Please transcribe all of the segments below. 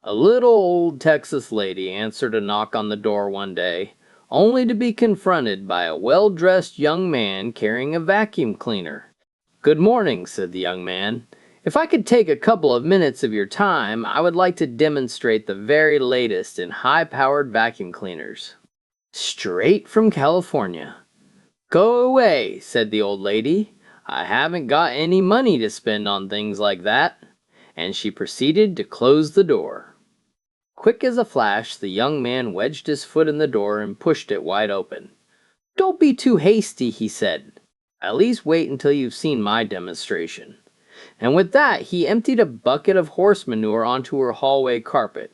A little old Texas lady answered a knock on the door one day, only to be confronted by a well-dressed young man carrying a vacuum cleaner. "Good morning," said the young man. "If I could take a couple of minutes of your time, I would like to demonstrate the very latest in high-powered vacuum cleaners. Straight from California." "Go away," said the old lady. "I haven't got any money to spend on things like that." And she proceeded to close the door. Quick as a flash, the young man wedged his foot in the door and pushed it wide open. "Don't be too hasty," he said. "At least wait until you've seen my demonstration." And with that, he emptied a bucket of horse manure onto her hallway carpet.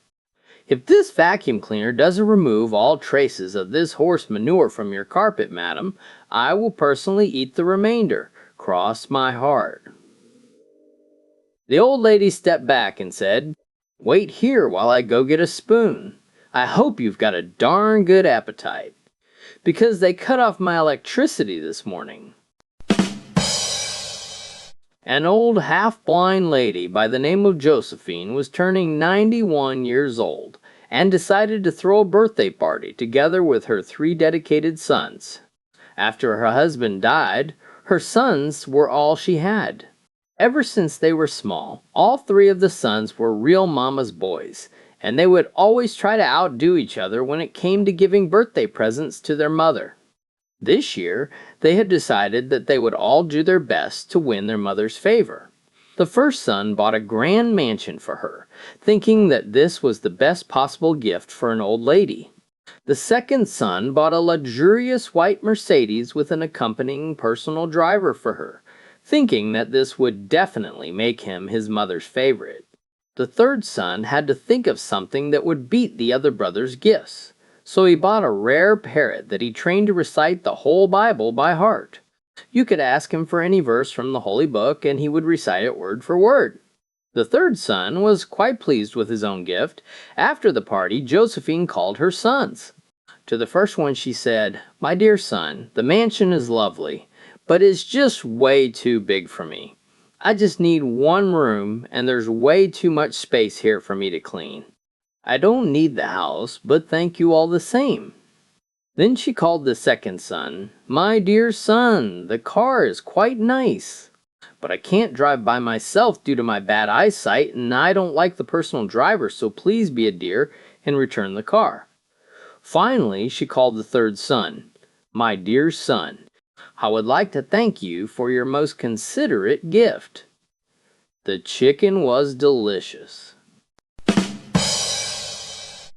"If this vacuum cleaner doesn't remove all traces of this horse manure from your carpet, madam, I will personally eat the remainder. Cross my heart." The old lady stepped back and said, "Wait here while I go get a spoon. I hope you've got a darn good appetite, because they cut off my electricity this morning." An old half-blind lady by the name of Josephine was turning 91 years old and decided to throw a birthday party together with her 3 dedicated sons. After her husband died, her sons were all she had. Ever since they were small, all 3 of the sons were real mama's boys, and they would always try to outdo each other when it came to giving birthday presents to their mother. This year, they had decided that they would all do their best to win their mother's favor. The first son bought a grand mansion for her, thinking that this was the best possible gift for an old lady. The second son bought a luxurious white Mercedes with an accompanying personal driver for her, thinking that this would definitely make him his mother's favorite. The third son had to think of something that would beat the other brother's gifts, so he bought a rare parrot that he trained to recite the whole Bible by heart. You could ask him for any verse from the Holy Book, and he would recite it word for word. The third son was quite pleased with his own gift. After the party, Josephine called her sons. To the first one she said, "My dear son, the mansion is lovely, but it's just way too big for me. I just need one room, and there's way too much space here for me to clean. I don't need the house, but thank you all the same." Then she called the second son, "My dear son, the car is quite nice, but I can't drive by myself due to my bad eyesight, and I don't like the personal driver, so please be a dear and return the car." Finally, she called the third son, "My dear son, I would like to thank you for your most considerate gift." The chicken was delicious.